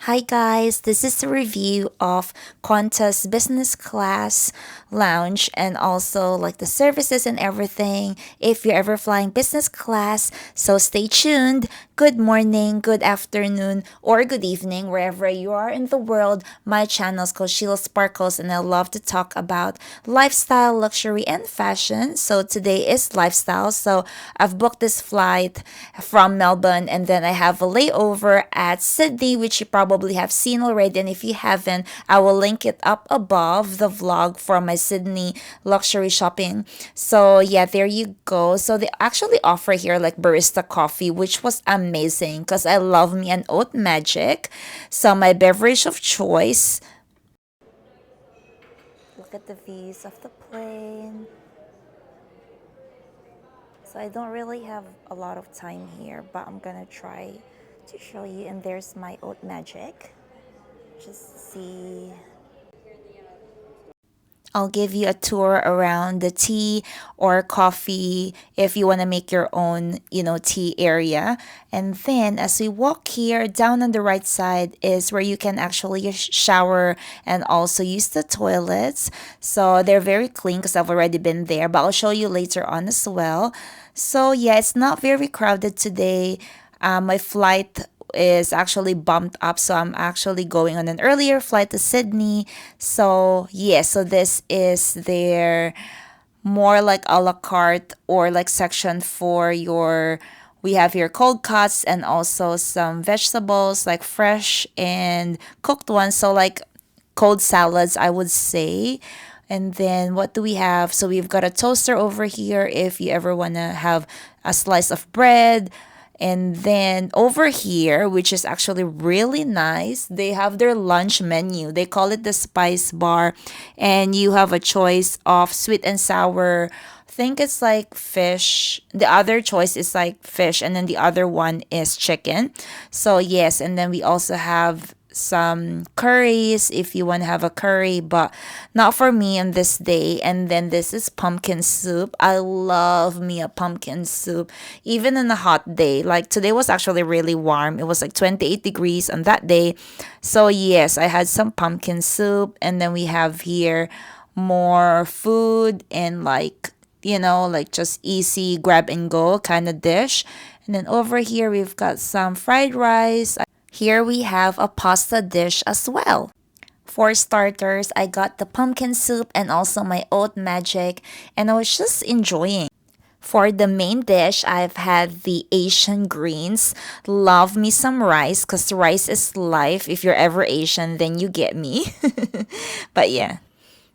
Hi guys, this is a review of QANTAS business class lounge and also like the services and everything if you're ever flying business class. So stay tuned. Good morning, good afternoon, or good evening wherever you are in the world. My channel is called Sheila Sparkles and I love to talk about lifestyle, luxury, and fashion. So today is lifestyle. So I've booked this flight from Melbourne and then I have a layover at Sydney, which you probably have seen already. And if you haven't, I will link it up above the vlog for my Sydney luxury shopping. So yeah, there you go. So they actually offer here like barista coffee, which was amazing because I love me an oat magic. So my beverage of choice. Look at the views of the plane. So I don't really have a lot of time here, but I'm gonna try to show you. And there's my oat magic. Just see. I'll give you a tour around the tea or coffee if you want to make your own, tea area. And then as we walk here, down on the right side is where you can actually shower and also use the toilets. So they're very clean because I've already been there, but I'll show you later on as well. So yeah, it's not very crowded today. My flight is actually bumped up, so I'm actually going on an earlier flight to Sydney. So yeah, so this is their more like a la carte or like section for your, we have here cold cuts and also some vegetables like fresh and cooked ones, so like cold salads I would say. And then what do we have? So we've got a toaster over here if you ever want to have a slice of bread. And then over here, which is actually really nice, they have their lunch menu. They call it the spice bar. And you have a choice of sweet and sour. I think it's like fish. The other choice is like fish. And then the other one is chicken. So, yes. And then we also have some curries if you want to have a curry, but not for me on this day. And then this is pumpkin soup. I love me a pumpkin soup even on a hot day. Like today was actually really warm, it was like 28 degrees on that day. So yes, I had some pumpkin soup. And then we have here more food and like, like just easy grab and go kind of dish. And then over here we've got some fried rice. Here we have a pasta dish as well. For starters, I got the pumpkin soup and also my oat magic, and I was just enjoying. For the main dish, I've had the Asian greens. Love me some rice because rice is life. If you're ever Asian, then you get me. But yeah,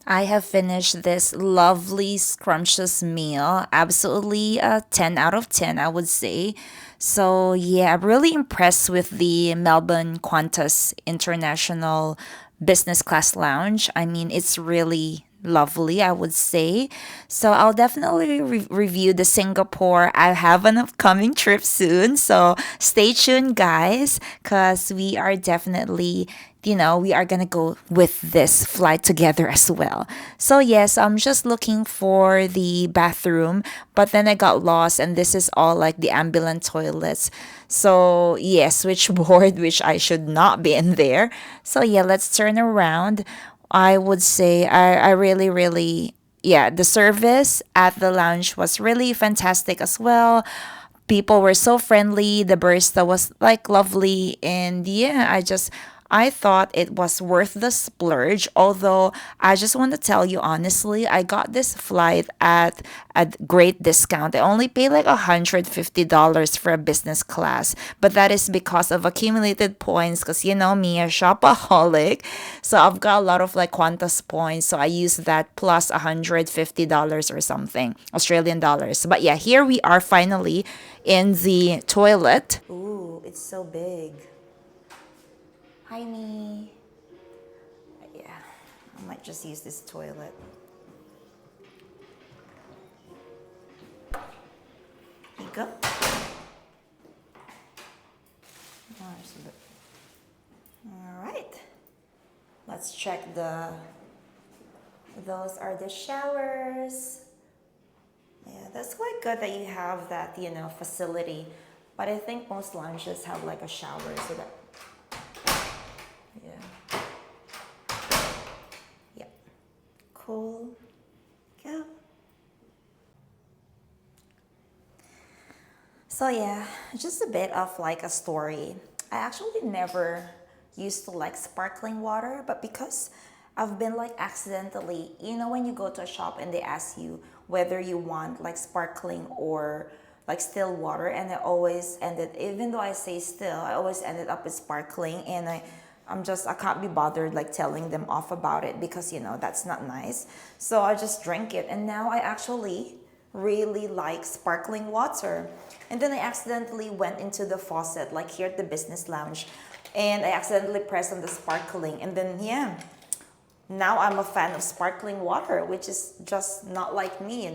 I have finished this lovely, scrumptious meal. Absolutely a 10 out of 10, I would say. So, yeah, I'm really impressed with the Melbourne Qantas International Business Class Lounge. I mean, it's really lovely, I would say. So, I'll definitely review the Singapore. I have an upcoming trip soon. So, stay tuned, guys, because we are definitely we are gonna go with this flight together as well. So yes, I'm just looking for the bathroom, but then I got lost, and this is all like the ambulance toilets. So yes, switchboard, which I should not be in there. So yeah, let's turn around. I would say I really, really, yeah, the service at the lounge was really fantastic as well. People were so friendly, the barista was like lovely, and yeah, I thought it was worth the splurge. Although I just want to tell you honestly, I got this flight at a great discount. I only paid like $150 for a business class, but that is because of accumulated points. Because you know me, a shopaholic, so I've got a lot of like Qantas points. So I use that plus $150 or something Australian dollars. But yeah, here we are finally in the toilet. Ooh, it's so big. Hi, me. Yeah, I might just use this toilet. Here you go. All right. Let's check the. Those are the showers. Yeah, that's quite good that you have that, facility. But I think most lounges have like a shower, so that Cool. Go. So yeah, just a bit of like a story. I actually never used to like sparkling water, but because I've been like accidentally, when you go to a shop and they ask you whether you want like sparkling or like still water, and I always ended, even though I say still, I always ended up with sparkling, and I can't be bothered like telling them off about it because that's not nice. So I just drank it, and now I actually really like sparkling water. And then I accidentally went into the faucet, like here at the business lounge, and I accidentally pressed on the sparkling. And then, yeah, now I'm a fan of sparkling water, which is just not like me.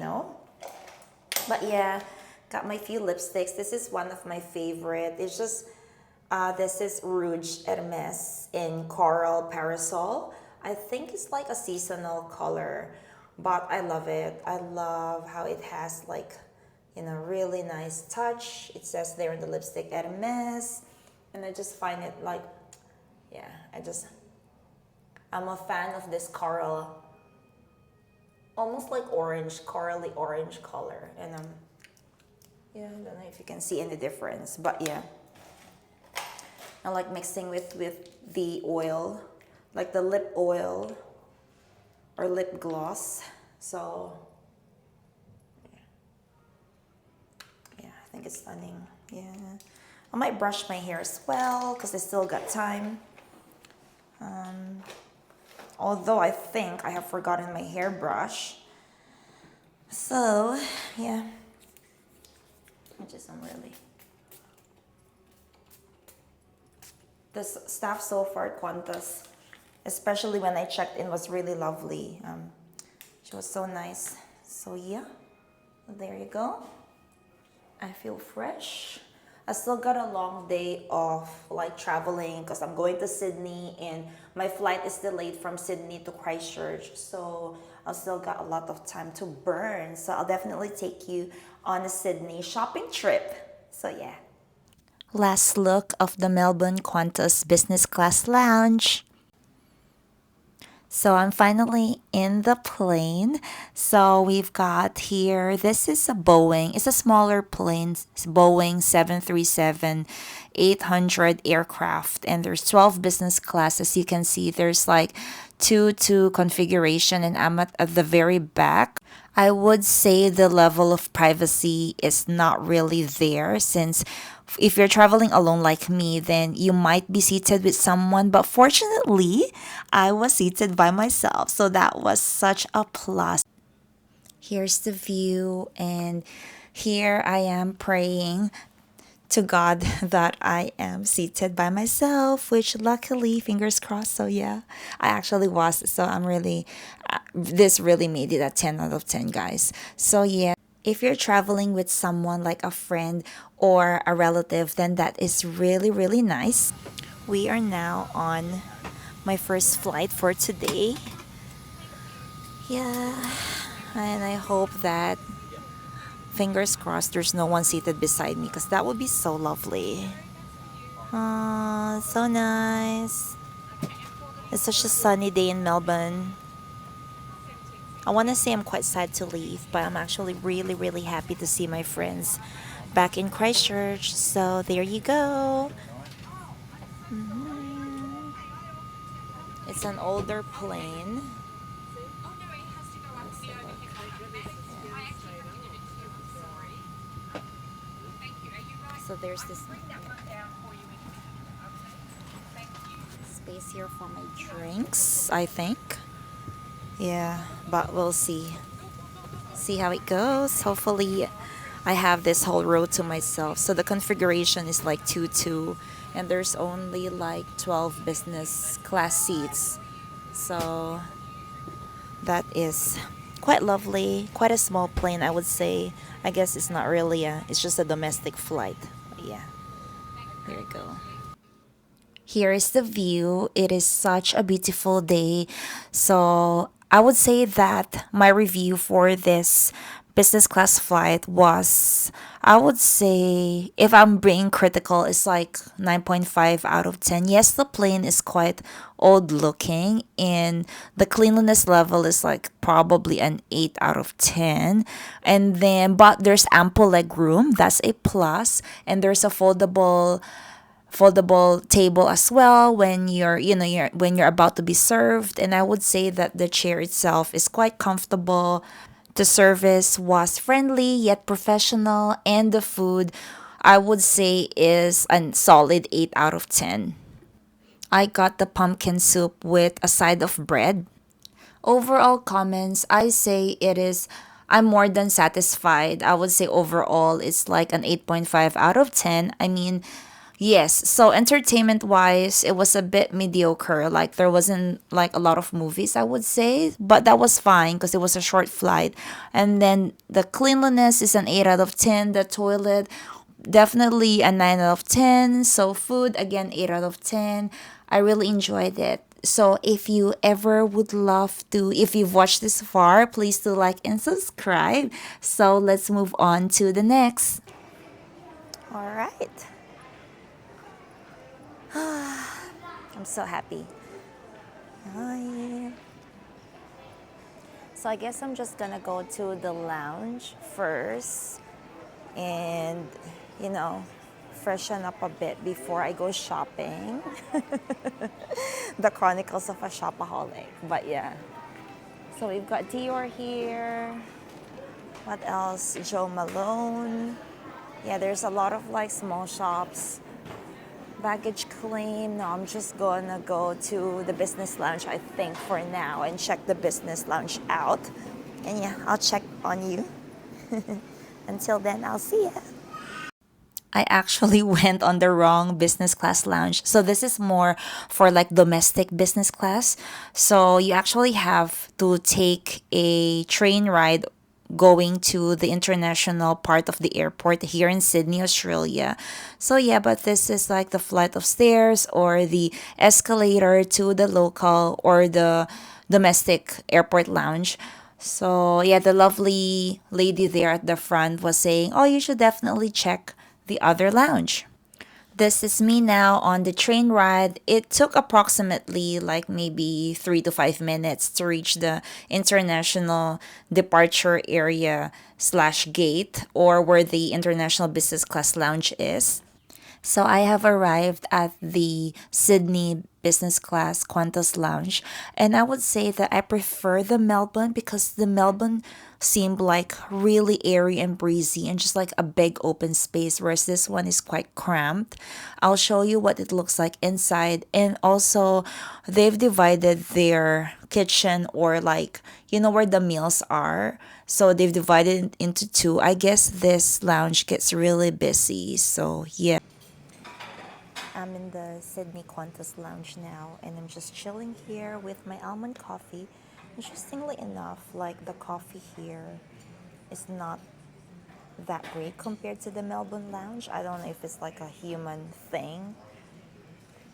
But yeah, got my few lipsticks. This is one of my favorite. It's just, this is Rouge Hermes in Coral Parasol. I think it's like a seasonal color, but I love it. I love how it has like, really nice touch. It says there in the lipstick Hermes, and I just find it like, yeah, I'm a fan of this coral, almost like orange, corally orange color. And yeah, I don't know if you can see any difference, but yeah, I like mixing with the oil, like the lip oil or lip gloss. So yeah, I think it's stunning. Yeah, I might brush my hair as well because I still got time. Although I think I have forgotten my hairbrush. So yeah, I'm really. The staff so far at QANTAS, especially when I checked in, was really lovely. She was so nice. So yeah, there you go. I feel fresh. I still got a long day of like traveling because I'm going to Sydney, and my flight is delayed from Sydney to Christchurch. So I still got a lot of time to burn. So I'll definitely take you on a Sydney shopping trip. So yeah. Last look of the Melbourne Qantas Business Class Lounge. So I'm finally in the plane. So we've got here, this is a Boeing. It's a smaller plane, it's Boeing 737-800 aircraft. And there's 12 business class. As you can see, there's like two configuration, and I'm at the very back. I would say the level of privacy is not really there, since if you're traveling alone like me, then you might be seated with someone. But fortunately, I was seated by myself. So that was such a plus. Here's the view, and here I am praying to God that I am seated by myself, which luckily, fingers crossed. So yeah, I actually was. So I'm really, this really made it a 10 out of 10, guys. So yeah, if you're traveling with someone like a friend or a relative, then that is really, really nice. We are now on my first flight for today. Yeah, and I hope that, fingers crossed, there's no one seated beside me, because that would be so lovely. So nice. It's such a sunny day in Melbourne. I want to say I'm quite sad to leave, but I'm actually really, really happy to see my friends back in Christchurch. So there you go. It's an older plane. So there's this space here for my drinks, I think. Yeah, but we'll see. See how it goes. Hopefully, I have this whole row to myself. So the configuration is like 2-2, and there's only like 12 business class seats. So that is quite lovely. Quite a small plane, I would say. I guess it's not really it's just a domestic flight. But yeah, there you go. Here is the view. It is such a beautiful day. So I would say that my review for this business class flight was I would say if I'm being critical, it's like 9.5 out of 10. Yes, the plane is quite old looking, and the cleanliness level is like probably an 8 out of 10. And then, but there's ample leg room. That's a plus. And there's a foldable table as well when you're about to be served. And I would say that the chair itself is quite comfortable. The service was friendly yet professional, and the food, I would say, is a solid 8 out of 10. I got the pumpkin soup with a side of bread. Overall comments, I say I'm more than satisfied. I would say overall it's like an 8.5 out of 10. I mean, yes, so entertainment wise, it was a bit mediocre. Like there wasn't like a lot of movies, I would say, but that was fine because it was a short flight. And then the cleanliness is an 8 out of 10. The toilet, definitely a 9 out of 10. So food, again, 8 out of 10. I really enjoyed it. So if you ever would love to, if you've watched this far, please do like and subscribe. So let's move on to the next. All right. I'm so happy. Hi. So I guess I'm just gonna go to the lounge first and, you know, freshen up a bit before I go shopping. The Chronicles of a Shopaholic. But yeah. So we've got Dior here. What else? Joe Malone. Yeah, there's a lot of like small shops. Baggage claim. No, I'm just gonna go to the business lounge, I think, for now and check the business lounge out. And yeah, I'll check on you. Until then, I'll see ya. I actually went on the wrong business class lounge. So this is more for like domestic business class. So you actually have to take a train ride going to the international part of the airport here in Sydney, Australia. So yeah, but this is like the flight of stairs or the escalator to the local or the domestic airport lounge. So yeah, the lovely lady there at the front was saying, "Oh, you should definitely check the other lounge." This is me now on the train ride. It took approximately like maybe 3 to 5 minutes to reach the international departure area slash gate or where the international business class lounge is. So I have arrived at the Sydney business class Qantas lounge, and I would say that I prefer the Melbourne because the Melbourne seemed like really airy and breezy and just like a big open space, whereas this one is quite cramped. I'll show you what it looks like inside, and also they've divided their kitchen or like where the meals are. So they've divided it into two. I guess this lounge gets really busy. So yeah. I'm in the Sydney Qantas lounge now, and I'm just chilling here with my almond coffee. Interestingly enough, like the coffee here is not that great compared to the Melbourne lounge. I don't know if it's like a human thing,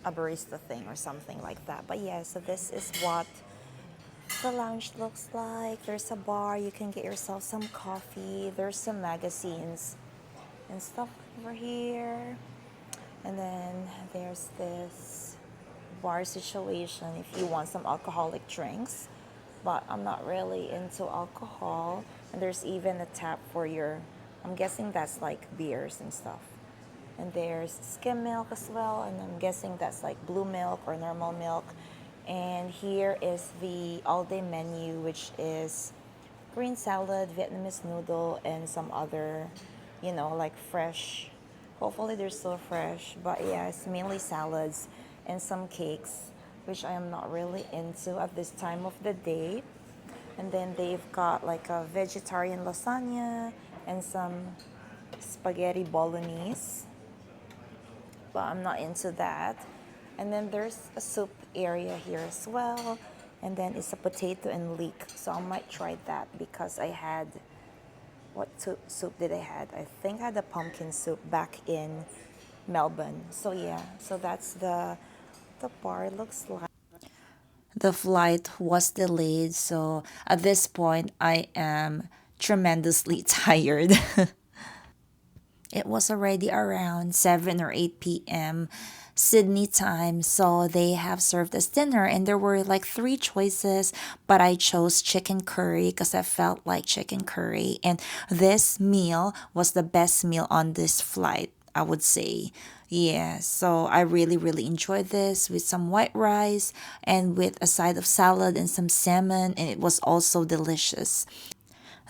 a barista thing or something like that. But yeah, so this is what the lounge looks like. There's a bar, you can get yourself some coffee. There's some magazines and stuff over here. And then there's this bar situation if you want some alcoholic drinks. But I'm not really into alcohol. And there's even a tap for I'm guessing that's like beers and stuff. And there's skim milk as well. And I'm guessing that's like blue milk or normal milk. And here is the all-day menu, which is green salad, Vietnamese noodle, and some other, like fresh. Hopefully they're still fresh, but yeah, it's mainly salads and some cakes, which I am not really into at this time of the day. And then they've got like a vegetarian lasagna and some spaghetti bolognese, but I'm not into that. And then there's a soup area here as well, and then it's a potato and leek, so I might try that because I had what soup did I had? I think I had the pumpkin soup back in Melbourne. So yeah, so that's the bar looks like. The flight was delayed, so at this point I am tremendously tired. It was already around 7 or 8 p.m. Sydney time, so they have served us dinner, and there were like three choices, but I chose chicken curry because I felt like chicken curry, and this meal was the best meal on this flight, I would say. Yeah, so I really, really enjoyed this with some white rice and with a side of salad and some salmon, and it was also delicious.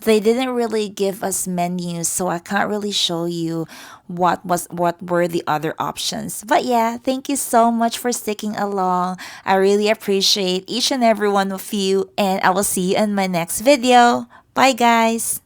They didn't really give us menus, so I can't really show you what were the other options. But yeah, thank you so much for sticking along. I really appreciate each and every one of you, and I will see you in my next video. Bye guys.